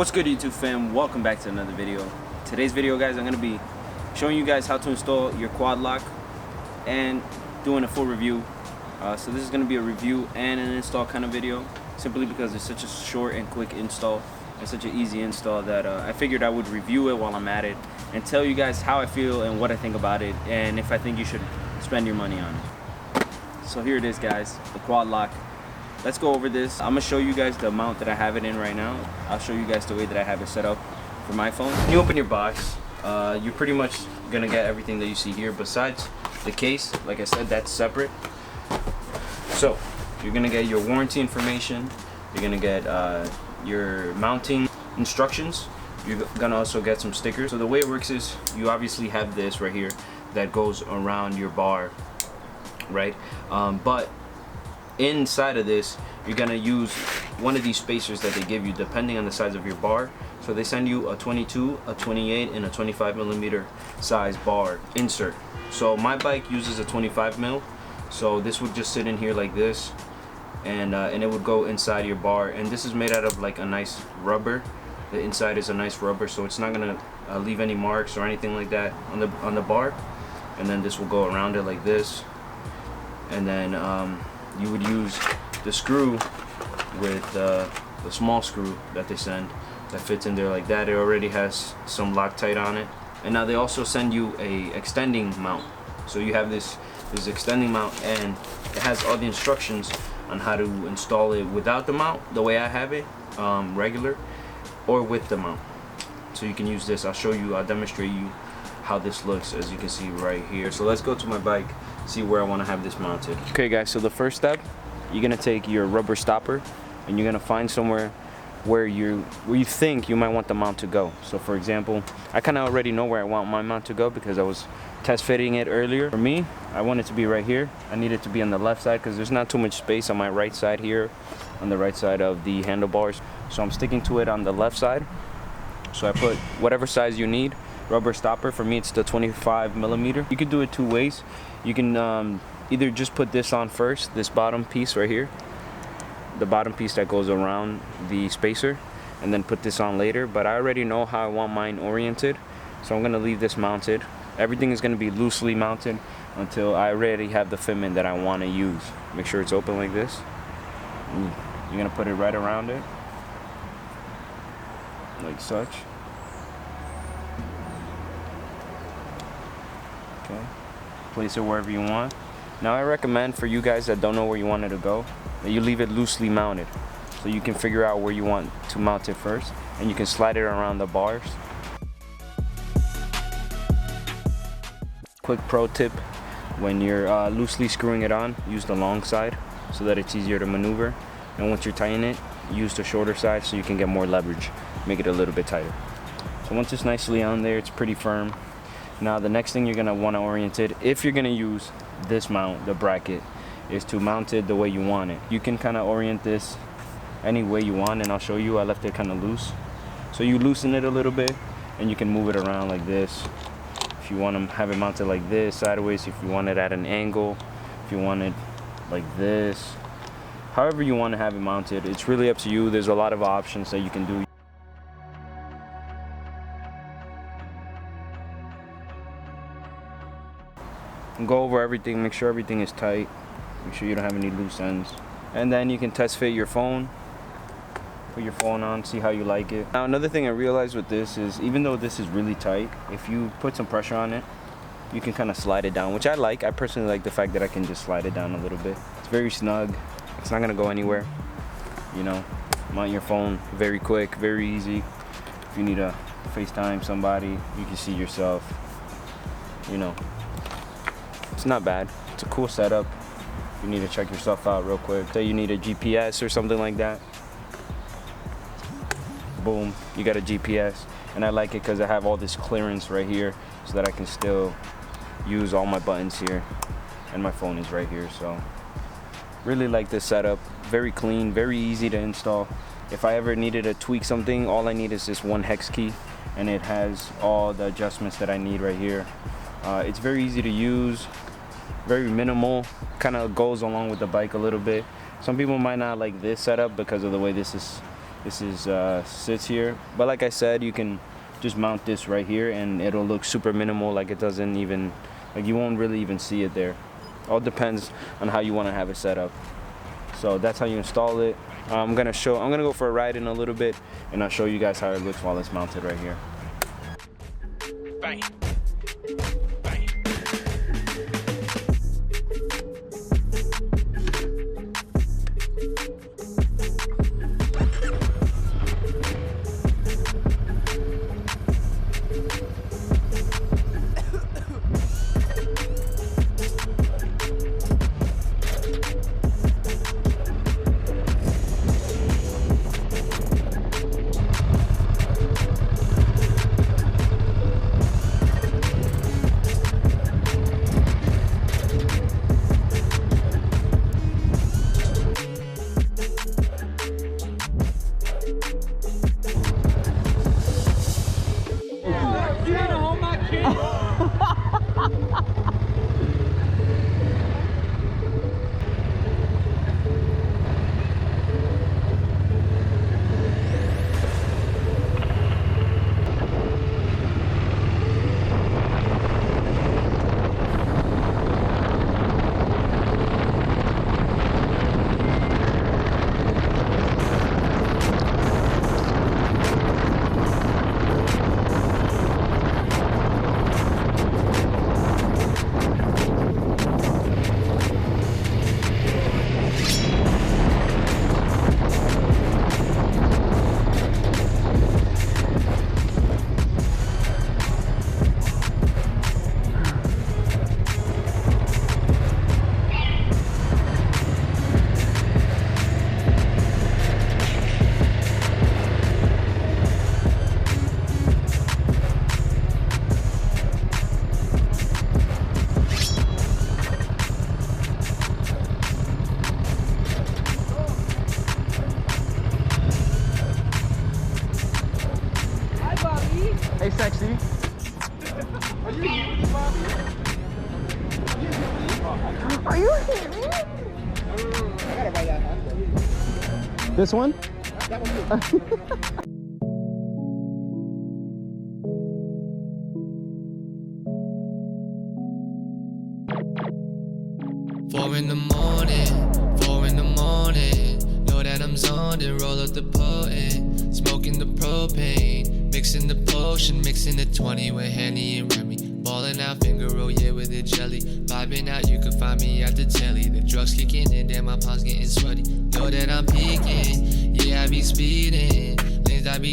What's good, YouTube fam? Welcome back to another video. Today's video, guys, I'm going to be showing you guys how to install your quad lock and doing a full review. So this is going to be a review and an install kind of video, simply because it's such a short and quick install and such an easy install that I figured I would review it while I'm at it and tell you guys how I feel and what I think about it and if I think you should spend your money on it. So here it is, guys, the quad lock. Let's go over this. I'm gonna show you guys the amount that I have it in right now. I'll show you guys the way that I have it set up for my phone. When you open your box, you're pretty much gonna get everything that you see here besides the case. Like I said, that's separate. So you're gonna get your warranty information, you're gonna get your mounting instructions, you're gonna also get some stickers. So the way it works is you obviously have this right here that goes around your bar, right? But inside of this, you're gonna use one of these spacers that they give you depending on the size of your bar. So they send you a 22, a 28, and a 25 millimeter size bar insert. So my bike uses a 25 mil, so this would just sit in here like this, and it would go inside your bar. And this is made out of like a nice rubber. The inside is a nice rubber, so it's not gonna leave any marks or anything like that on the bar. And then this will go around it like this, and then you would use the screw with the small screw that they send that fits in there like that. It already has some Loctite on it. And now they also send you a extending mount. So you have this extending mount, and it has all the instructions on how to install it without the mount, the way I have it, regular, or with the mount. So you can use this. I'll demonstrate you how this looks, as you can see right here. So let's go to my bike, see where I want to have this mounted. Okay guys, so the first step, you're gonna take your rubber stopper and you're gonna find somewhere where you think you might want the mount to go. So for example, I kind of already know where I want my mount to go because I was test fitting it earlier. For me, I want it to be right here. I need it to be on the left side because there's not too much space on my right side here, on the right side of the handlebars. So I'm sticking to it on the left side. So I put whatever size you need. Rubber stopper, for me it's the 25 millimeter. You can do it two ways. You can either just put this on first, this bottom piece right here, the bottom piece that goes around the spacer, and then put this on later. But I already know how I want mine oriented, so I'm gonna leave this mounted. Everything is gonna be loosely mounted until I already have the fitment that I wanna use. Make sure it's open like this. You're gonna put it right around it, like such. Okay. Place it wherever you want. Now I recommend for you guys that don't know where you want it to go, that you leave it loosely mounted, so you can figure out where you want to mount it first, and you can slide it around the bars. Quick pro tip: when you're loosely screwing it on, use the long side so that it's easier to maneuver, and once you're tightening it, use the shorter side so you can get more leverage, make it a little bit tighter. So once it's nicely on there, it's pretty firm. Now the next thing you're gonna want to orient it, if you're gonna use this mount, the bracket, is to mount it the way you want it. You can kind of orient this any way you want, and I'll show you. I left it kind of loose, so you loosen it a little bit and you can move it around like this. If you want to have it mounted like this, sideways, if you want it at an angle, if you want it like this, however you want to have it mounted, it's really up to you. There's a lot of options that you can do. Go over everything, make sure everything is tight, make sure you don't have any loose ends, and then you can test fit your phone. Put your phone on, see how you like it. Now another thing I realized with this is, even though this is really tight, if you put some pressure on it, you can kind of slide it down, which I like. I personally like the fact that I can just slide it down a little bit. It's very snug, it's not gonna go anywhere, you know. Mount your phone very quick, very easy. If you need to FaceTime somebody, you can see yourself, you know. It's not bad. It's a cool setup. You need to check yourself out real quick. Say you need a GPS or something like that. Boom, you got a GPS. And I like it because I have all this clearance right here so that I can still use all my buttons here. And my phone is right here, so really like this setup. Very clean, very easy to install. If I ever needed to tweak something, all I need is this one hex key, and it has all the adjustments that I need right here. It's very easy to use, very minimal, kind of goes along with the bike a little bit. Some people might not like this setup because of the way this is This is sits here, but like I said, you can just mount this right here and it'll look super minimal, like it doesn't even, like you won't really even see it there. All depends on how you want to have it set up. So that's how you install it. I'm gonna go for a ride in a little bit and I'll show you guys how it looks while it's mounted right here. Bang. Bang. Hey, sexy. Are you here, Bobby? Are you here? I gotta buy that one. This one? That one too. 4 in the morning, 4 in the morning. Know that I'm zoned and roll up the potent. Smoking the propane, mixing the potion, mixing the 20 with Henny and Remy. Balling out finger roll, yeah, with the jelly. Vibing out, you can find me at the telly. The drugs kicking in, damn, my palms getting sweaty. Know that I'm peaking, yeah, I be speeding. Lanes I be